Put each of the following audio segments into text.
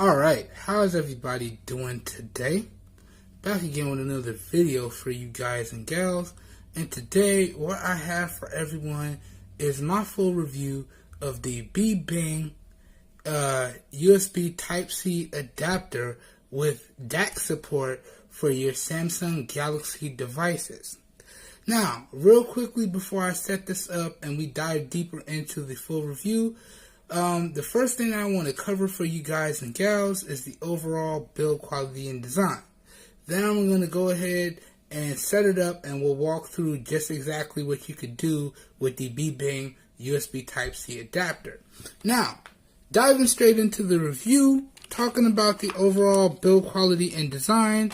Alright, how is everybody doing today? Back again with another video for you guys and gals. And today, what I have for everyone is my full review of the Bbing USB Type-C adapter with DAC support for your Samsung Galaxy devices. Now, real quickly before I set this up and we dive deeper into the full review, the first thing I want to cover for you guys and gals is the overall build quality and design. Then I'm going to go ahead and set it up and we'll walk through just exactly what you could do with the Bbing USB Type-C adapter. Now, diving straight into the review, talking about the overall build quality and design.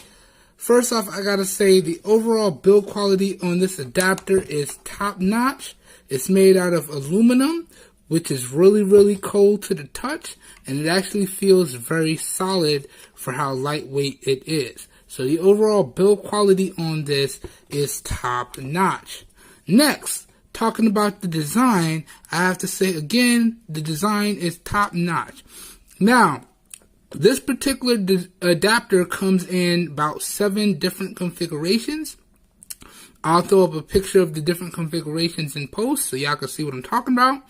First off, I gotta say the overall build quality on this adapter is top notch. It's made out of aluminum, which is really cold to the touch, and it actually feels very solid for how lightweight it is. So the overall build quality on this is top notch. Next, talking about the design, I have to say again, the design is top notch. Now, this particular adapter comes in about 7 different configurations. I'll throw up a picture of the different configurations in post so y'all can see what I'm talking about.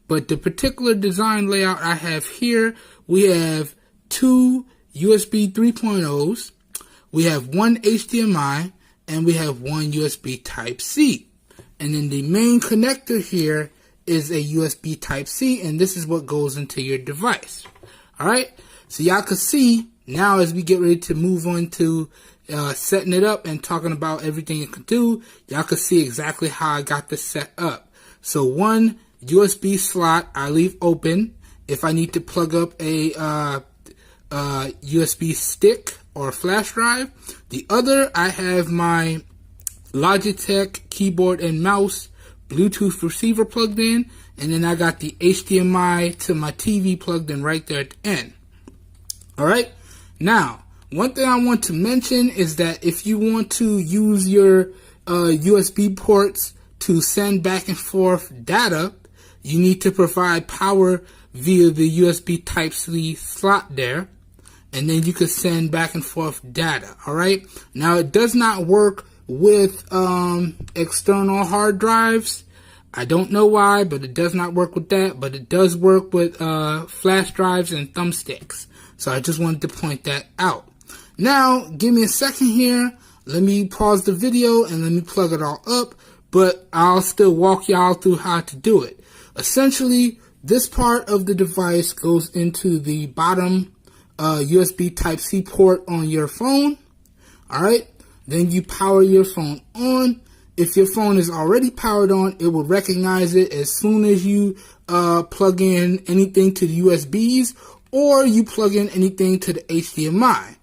But the particular design layout I have here, we have 2 USB 3.0s, we have 1 HDMI, and we have 1 USB Type-C. And then the main connector here is a USB Type-C, and this is what goes into your device. Alright, so y'all can see now as we get ready to move on to setting it up and talking about everything it can do, y'all can see exactly how I got this set up. So 1 USB slot I leave open if I need to plug up a USB stick or flash drive. The other, I have my Logitech keyboard and mouse Bluetooth receiver plugged in, and then I got the HDMI to my TV plugged in right there at the end. Alright, now one thing I want to mention is that if you want to use your USB ports to send back and forth data, you need to provide power via the USB Type-C slot there, and then you can send back and forth data. Alright, now it does not work with external hard drives. I don't know why, but it does not work with that, but it does work with flash drives and thumbsticks. So I just wanted to point that out. Now, give me a second here. Let me pause the video and let me plug it all up, but I'll still walk y'all through how to do it. Essentially, this part of the device goes into the bottom USB Type-C port on your phone. Alright, then you power your phone on. If your phone is already powered on, it will recognize it as soon as you plug in anything to the USBs or you plug in anything to the HDMI.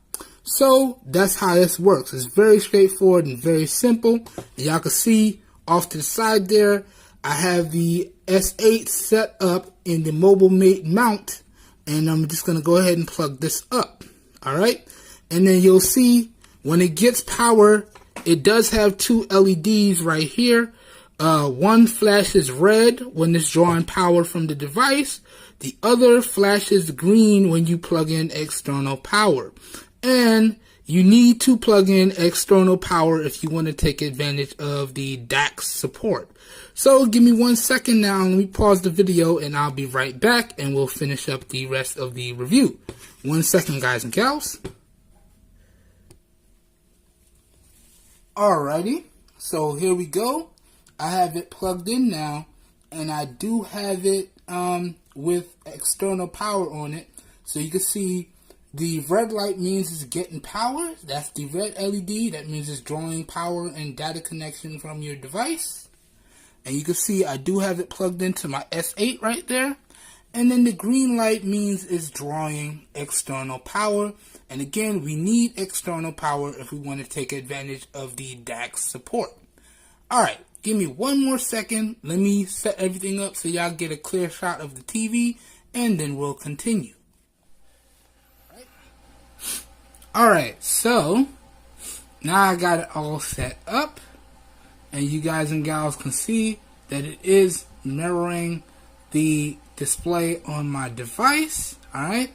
So that's how this works. It's very straightforward and very simple. Y'all can see off to the side there, I have the S8 set up in the mobile mate mount, and I'm just going to go ahead and plug this up. Alright, and then you'll see when it gets power, it does have 2 LEDs right here. One flashes red when it's drawing power from the device. The other flashes green when you plug in external power. And you need to plug in external power if you want to take advantage of the DAC support. So give me 1 second now, let me pause the video and I'll be right back and we'll finish up the rest of the review. 1 second, guys and gals. Alrighty, so here we go. I have it plugged in now, and I do have it with external power on it. So you can see the red light means it's getting power. That's the red LED. That means it's drawing power and data connection from your device. And you can see I do have it plugged into my S8 right there. And then the green light means it's drawing external power. And again, we need external power if we want to take advantage of the DAC support. Alright, give me 1 more second. Let me set everything up so y'all get a clear shot of the TV, and then we'll continue. Alright, so now I got it all set up, and you guys and gals can see that it is mirroring the display on my device. Alright,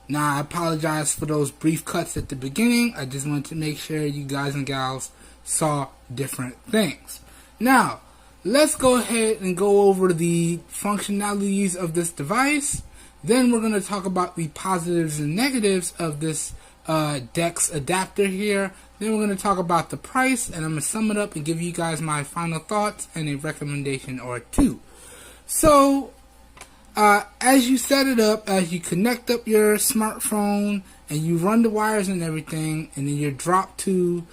Now, I apologize for those brief cuts at the beginning. I just wanted to make sure you guys and gals saw different things. Now, let's go ahead and go over the functionalities of this device. Then we're going to talk about the positives and negatives of this DeX adapter here. Then we're going to talk about the price, and I'm going to sum it up and give you guys my final thoughts and a recommendation or two. So, as you set it up, as you connect up your smartphone and you run the wires and everything, and then you drop to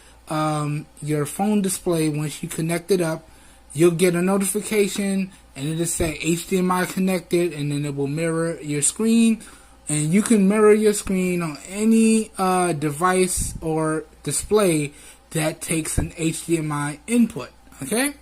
your phone display, once you connect it up, you'll get a notification and it'll say HDMI connected, and then it will mirror your screen. And you can mirror your screen on any device or display that takes an HDMI input. Okay?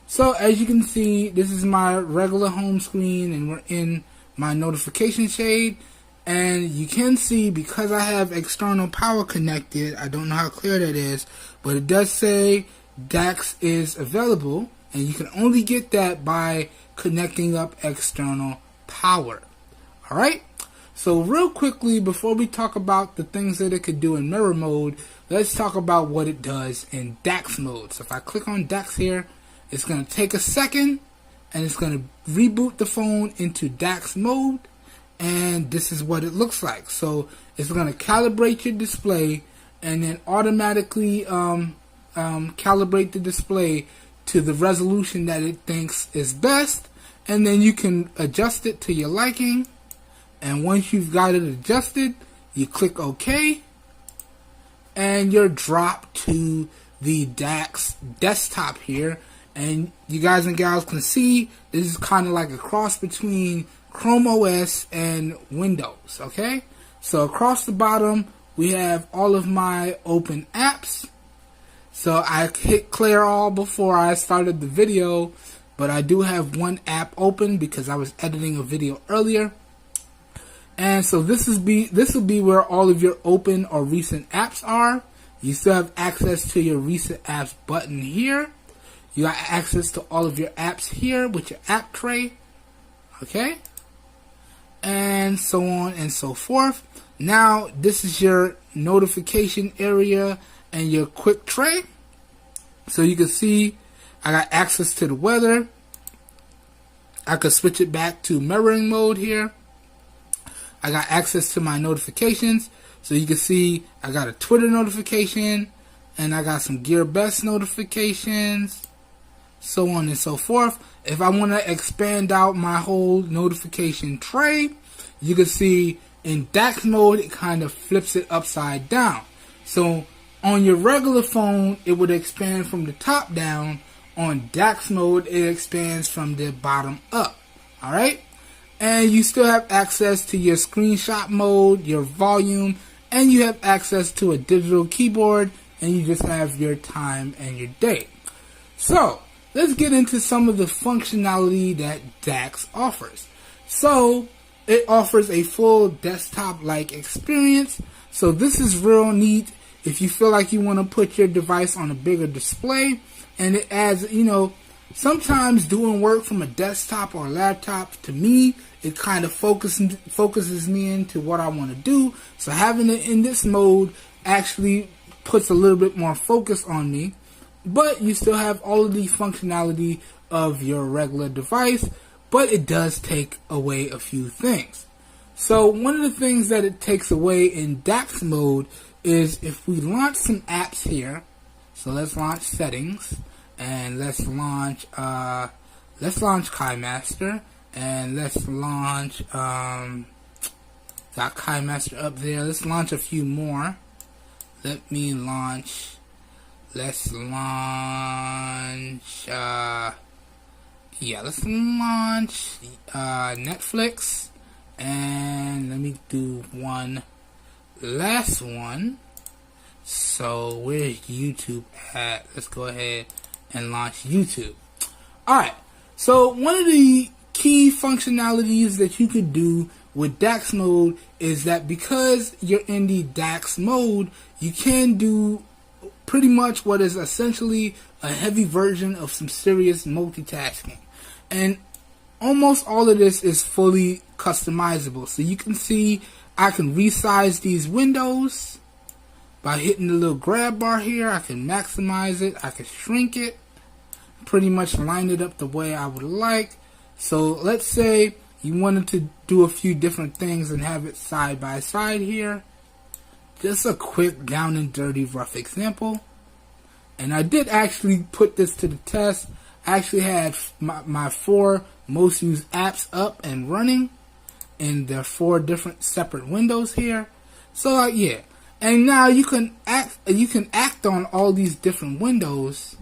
So as you can see, this is my regular home screen, and we're in my notification shade. And you can see, because I have external power connected, I don't know how clear that is, but it does say DeX is available, and you can only get that by connecting up external power. Alright? So real quickly, before we talk about the things that it could do in mirror mode, let's talk about what it does in DeX mode. So if I click on DeX here, it's going to take a second, and it's going to reboot the phone into DeX mode, and this is what it looks like. So it's going to calibrate your display, and then automatically calibrate the display to the resolution that it thinks is best, and then you can adjust it to your liking. And once you've got it adjusted, you click OK, and you're dropped to the DeX desktop here. And you guys and gals can see this is kind of like a cross between Chrome OS and Windows. Okay, so across the bottom we have all of my open apps. So I hit clear all before I started the video, but I do have one app open because I was editing a video earlier. And so this will be where all of your open or recent apps are. You still have access to your recent apps button here. You got access to all of your apps here with your app tray. Okay? And so on and so forth. Now, this is your notification area and your quick tray. So you can see I got access to the weather. I could switch it back to mirroring mode here. I got access to my notifications. So you can see I got a Twitter notification, and I got some Gear Best notifications, so on and so forth. If I want to expand out my whole notification tray, you can see in DeX mode it kind of flips it upside down. So on your regular phone it would expand from the top down. On DeX mode it expands from the bottom up. Alright? And you still have access to your screenshot mode, your volume, and you have access to a digital keyboard, and you just have your time and your date. So let's get into some of the functionality that DeX offers. So it offers a full desktop-like experience. So this is real neat if you feel like you want to put your device on a bigger display. And it adds, sometimes doing work from a desktop or a laptop, to me, it kind of focuses me into what I want to do. So having it in this mode actually puts a little bit more focus on me. But you still have all of the functionality of your regular device, but it does take away a few things. So one of the things that it takes away in DeX mode is if we launch some apps here. So let's launch settings, and let's launch KiMaster, and let's launch got KiMaster up there. Let's launch a few more. Let's launch let's launch Netflix, and let me do one last one. So where's YouTube at? Let's go ahead and launch YouTube. Alright, so one of the key functionalities that you could do with DeX mode is that because you're in the DeX mode, you can do pretty much what is essentially a heavy version of some serious multitasking. And almost all of this is fully customizable. So you can see I can resize these windows by hitting the little grab bar here. I can maximize it. I can shrink it. Pretty much line it up the way I would like. So let's say you wanted to do a few different things and have it side by side here. Just a quick down and dirty rough example. And I did actually put this to the test. I actually had my 4 most used apps up and running in the 4 different separate windows here. So yeah. And now you can act on all these different windows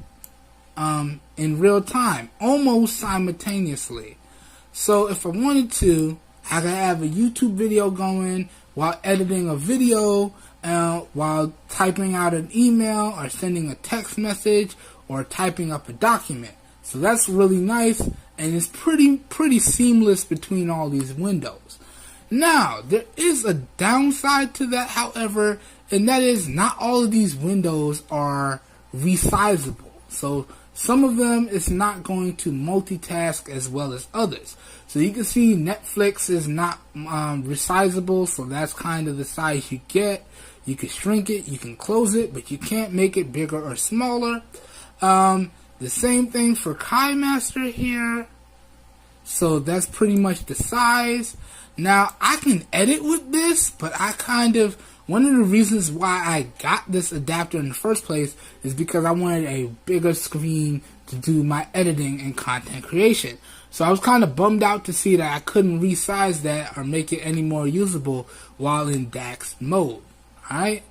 in real time, almost simultaneously. So if I wanted to, I could have a YouTube video going while editing a video, while typing out an email or sending a text message or typing up a document. So that's really nice, and it's pretty seamless between all these windows. Now, there is a downside to that, however, and that is not all of these windows are resizable. So some of them is not going to multitask as well as others. So you can see Netflix is not resizable, so that's kind of the size you get. You can shrink it, you can close it, but you can't make it bigger or smaller. The same thing for KineMaster here. So that's pretty much the size. Now, I can edit with this, but one of the reasons why I got this adapter in the first place is because I wanted a bigger screen to do my editing and content creation. So I was kind of bummed out to see that I couldn't resize that or make it any more usable while in DAX mode. Alright?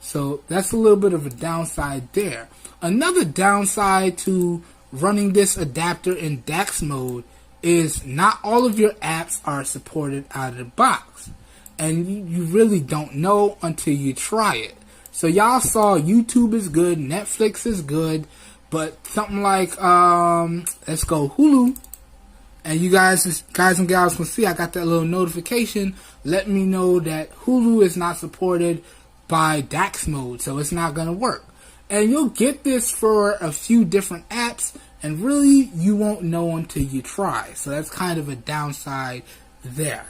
So that's a little bit of a downside there. Another downside to running this adapter in DAX mode is not all of your apps are supported out of the box. And you really don't know until you try it. So y'all saw YouTube is good, Netflix is good, but something like, let's go Hulu, and you guys and gals can see I got that little notification letting me know that Hulu is not supported by DAX mode, so it's not going to work. And you'll get this for a few different apps, and really you won't know until you try. So that's kind of a downside there.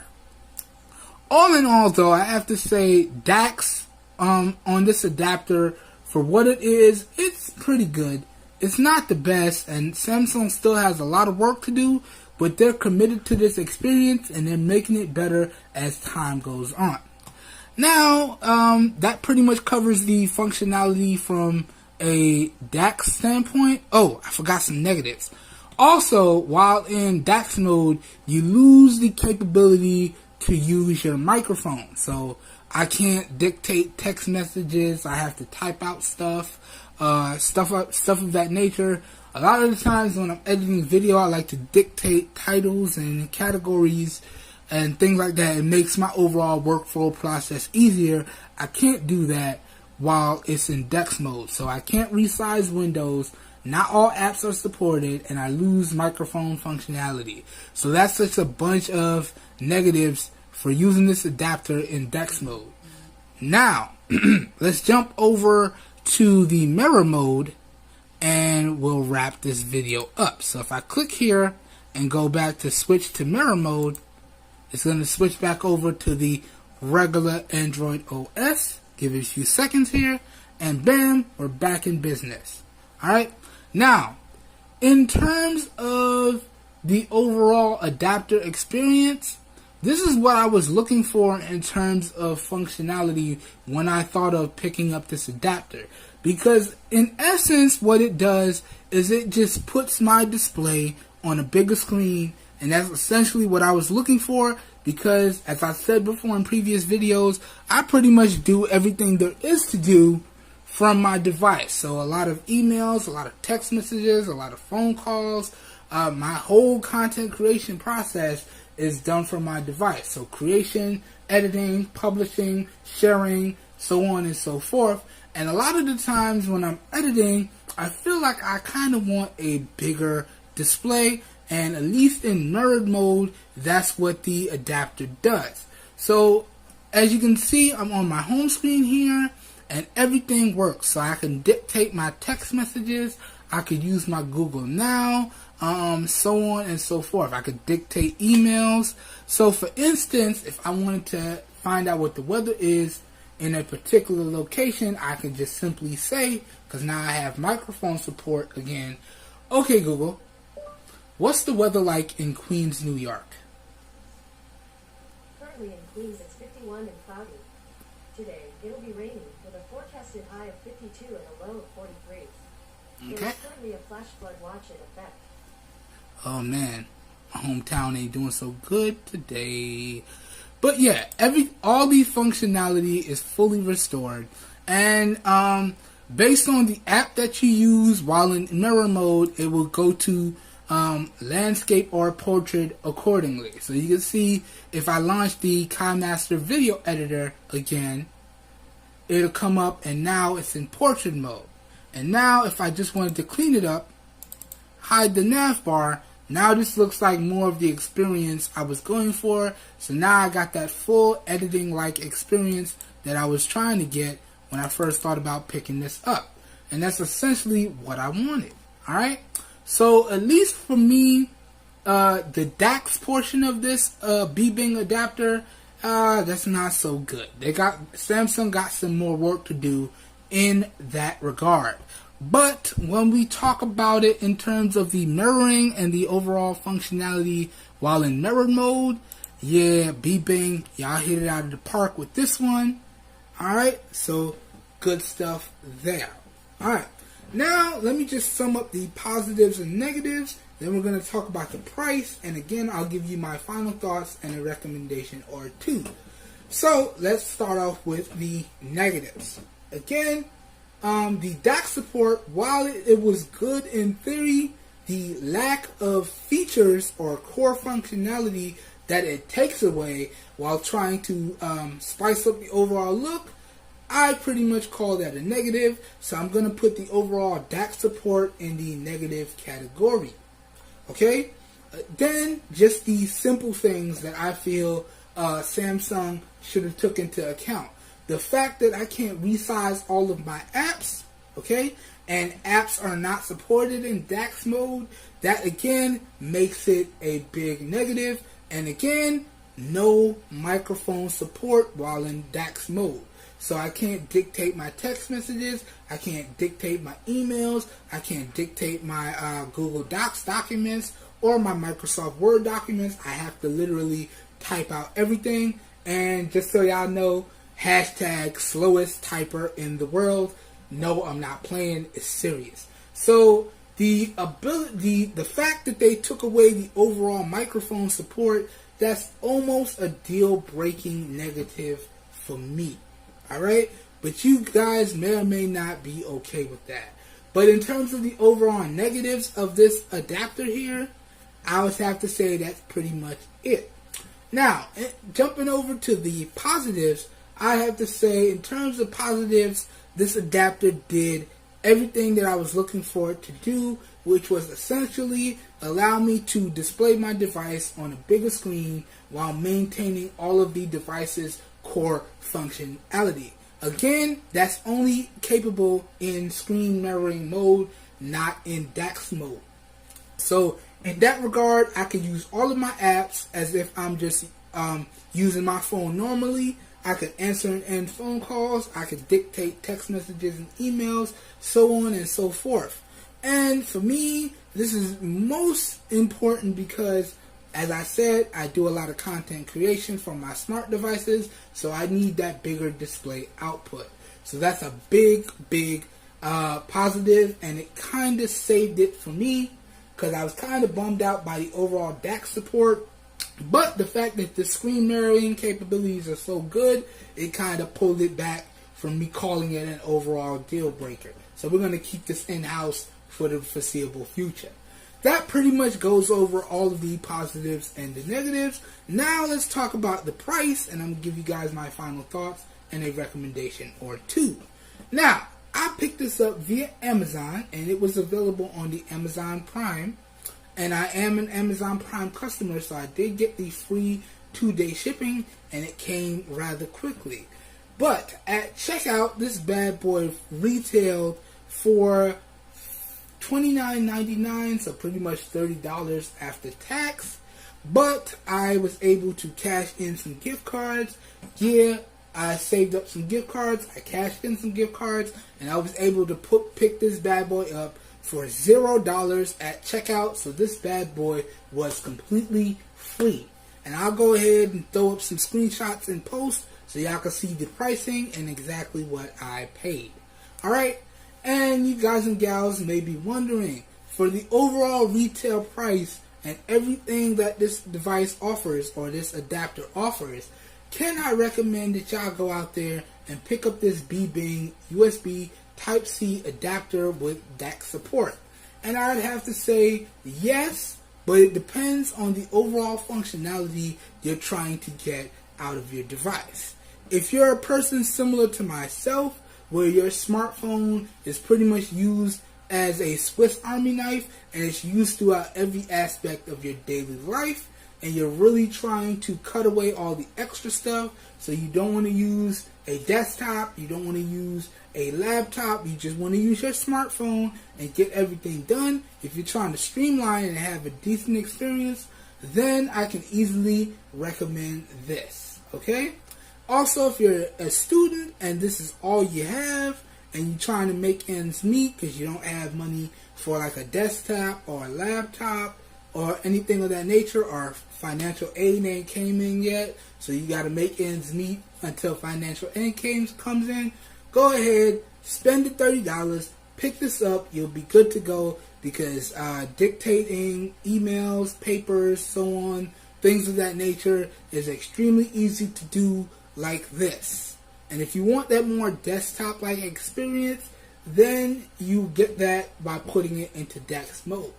All in all, though, I have to say DAX on this adapter, for what it is, it's pretty good. It's not the best, and Samsung still has a lot of work to do, but they're committed to this experience, and they're making it better as time goes on. Now, that pretty much covers the functionality from a DAX standpoint. Oh, I forgot some negatives. Also, while in DAX mode, you lose the capability to use your microphone. So I can't dictate text messages. I have to type out stuff of that nature. A lot of the times when I'm editing video, I like to dictate titles and categories and things like that. It makes my overall workflow process easier. I can't do that while it's in DAX mode. So I can't resize windows. Not all apps are supported, and I lose microphone functionality. So that's just a bunch of negatives for using this adapter in DAX mode. Now, let's jump over to the mirror mode, and we'll wrap this video up. So if I click here and go back to switch to mirror mode, it's going to switch back over to the regular Android OS. Give it a few seconds here, and bam, we're back in business. Alright, now, in terms of the overall adapter experience, this is what I was looking for in terms of functionality when I thought of picking up this adapter. Because in essence, what it does is it just puts my display on a bigger screen, and that's essentially what I was looking for. Because, as I said before in previous videos, I pretty much do everything there is to do from my device. So a lot of emails, a lot of text messages, a lot of phone calls, my whole content creation process is done from my device. So creation, editing, publishing, sharing, so on and so forth. And a lot of the times when I'm editing, I feel like I kind of want a bigger display. And at least in mirrored mode, that's what the adapter does. So as you can see, I'm on my home screen here, and everything works. So I can dictate my text messages. I could use my Google Now, so on and so forth. I could dictate emails. So for instance, if I wanted to find out what the weather is in a particular location, I can just simply say, because now I have microphone support again, okay Google, what's the weather like in Queens, New York? Currently in Queens, it's 51 and cloudy. Today, it'll be raining with a forecasted high of 52 and a low of 43. Okay. There is currently a flash flood watch in effect. Oh man, my hometown ain't doing so good today. But yeah, all the functionality is fully restored, and based on the app that you use while in mirror mode, it will go to landscape or portrait accordingly. So you can see if I launch the KineMaster video editor again, it'll come up, and now it's in portrait mode. And now if I just wanted to clean it up, hide the nav bar, now this looks like more of the experience I was going for. So now I got that full editing like experience that I was trying to get when I first thought about picking this up. And that's essentially what I wanted. Alright? So at least for me, the DAX portion of this Bbing adapter, that's not so good. Samsung got some more work to do in that regard. But when we talk about it in terms of the mirroring and the overall functionality while in mirror mode, yeah, Bbing, y'all hit it out of the park with this one. Alright, so good stuff there. Alright, now let me just sum up the positives and negatives. Then we're going to talk about the price. And again, I'll give you my final thoughts and a recommendation or two. So let's start off with the negatives. Again, the DAC support, while it was good in theory, the lack of features or core functionality that it takes away while trying to spice up the overall look, I pretty much call that a negative. So I'm going to put the overall DAC support in the negative category. Okay? Then just the simple things that I feel Samsung should have took into account. The fact that I can't resize all of my apps, okay, and apps are not supported in DAX mode, that again makes it a big negative. And again, no microphone support while in DAX mode. So I can't dictate my text messages, I can't dictate my emails, I can't dictate my Google Docs documents or my Microsoft Word documents. I have to literally type out everything. And just so y'all know, hashtag slowest typer in the world. No, I'm not playing. It's serious. So the fact that they took away the overall microphone support, that's almost a deal-breaking negative for me. Alright? But you guys may or may not be okay with that. But in terms of the overall negatives of this adapter here, I would have to say that's pretty much it. Now, jumping over to the positives, I have to say, in terms of positives, this adapter did everything that I was looking for it to do, which was essentially allow me to display my device on a bigger screen while maintaining all of the device's core functionality. Again, that's only capable in screen mirroring mode, not in DAX mode. So in that regard, I can use all of my apps as if I'm just using my phone normally. I could answer and end phone calls. I could dictate text messages and emails, so on and so forth. And for me, this is most important because, as I said, I do a lot of content creation from my smart devices, so I need that bigger display output. So that's a big, big positive, and it kind of saved it for me because I was kind of bummed out by the overall DAC support. But the fact that the screen mirroring capabilities are so good, it kind of pulled it back from me calling it an overall deal breaker. So we're going to keep this in-house for the foreseeable future. That pretty much goes over all of the positives and the negatives. Now let's talk about the price, and I'm going to give you guys my final thoughts and a recommendation or two. Now, I picked this up via Amazon, and it was available on the Amazon Prime. And I am an Amazon Prime customer, so I did get the free 2-day shipping, and it came rather quickly. But at checkout, this bad boy retailed for $29.99, so pretty much $30 after tax. but I was able to cash in some gift cards. Yeah, I saved up some gift cards, I cashed in some gift cards, and I was able to pick this bad boy up for $0 at checkout. So this bad boy was completely free. And I'll go ahead and throw up some screenshots in post so y'all can see the pricing and exactly what I paid. Alright, and you guys and gals may be wondering, for the overall retail price and everything that this device offers, or this adapter offers, can I recommend that y'all go out there and pick up this Bbing USB Type-C adapter with DAC support? And I'd have to say yes, but it depends on the overall functionality you're trying to get out of your device. If you're a person similar to myself, where your smartphone is pretty much used as a Swiss Army knife and it's used throughout every aspect of your daily life, and you're really trying to cut away all the extra stuff, so you don't want to use a desktop, you don't want to use a laptop, you just want to use your smartphone and get everything done. If you're trying to streamline and have a decent experience, then I can easily recommend this, okay? Also, if you're a student and this is all you have and you're trying to make ends meet because you don't have money for like a desktop or a laptop or anything of that nature, or financial aid ain't came in yet, so you got to make ends meet until financial aid comes in, go ahead, spend the $30, pick this up, you'll be good to go, because dictating emails, papers, so on, things of that nature is extremely easy to do like this. And if you want that more desktop-like experience, then you get that by putting it into DAX mode.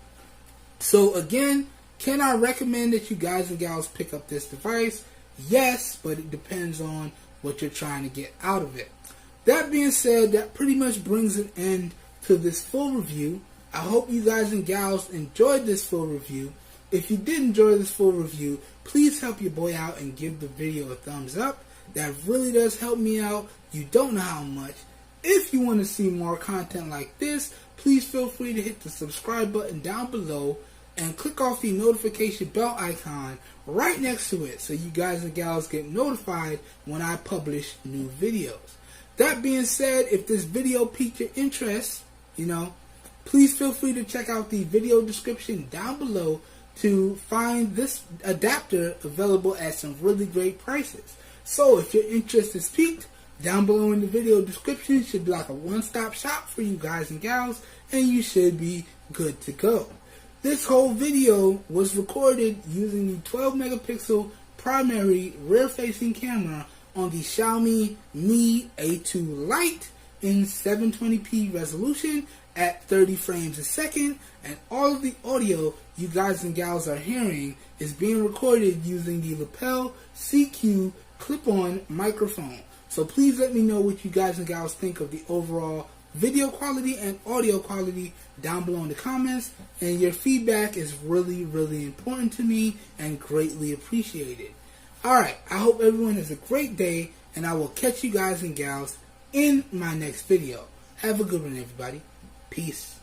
So again, can I recommend that you guys and gals pick up this device? Yes, but it depends on what you're trying to get out of it. That being said, that pretty much brings an end to this full review. I hope you guys and gals enjoyed this full review. If you did enjoy this full review, please help your boy out and give the video a thumbs up. That really does help me out. You don't know how much. If you want to see more content like this, please feel free to hit the subscribe button down below and click off the notification bell icon right next to it so you guys and gals get notified when I publish new videos. That being said, if this video piqued your interest, please feel free to check out the video description down below to find this adapter available at some really great prices. So if your interest is piqued, down below in the video description should be like a one-stop shop for you guys and gals, and you should be good to go. This whole video was recorded using the 12 megapixel primary rear-facing camera on the Xiaomi Mi A2 Lite in 720p resolution at 30 frames a second, and all of the audio you guys and gals are hearing is being recorded using the Lapel CQ clip-on microphone. So please let me know what you guys and gals think of the overall video quality and audio quality down below in the comments, and your feedback is really, really important to me and greatly appreciated. Alright, I hope everyone has a great day, and I will catch you guys and gals in my next video. Have a good one, everybody. Peace.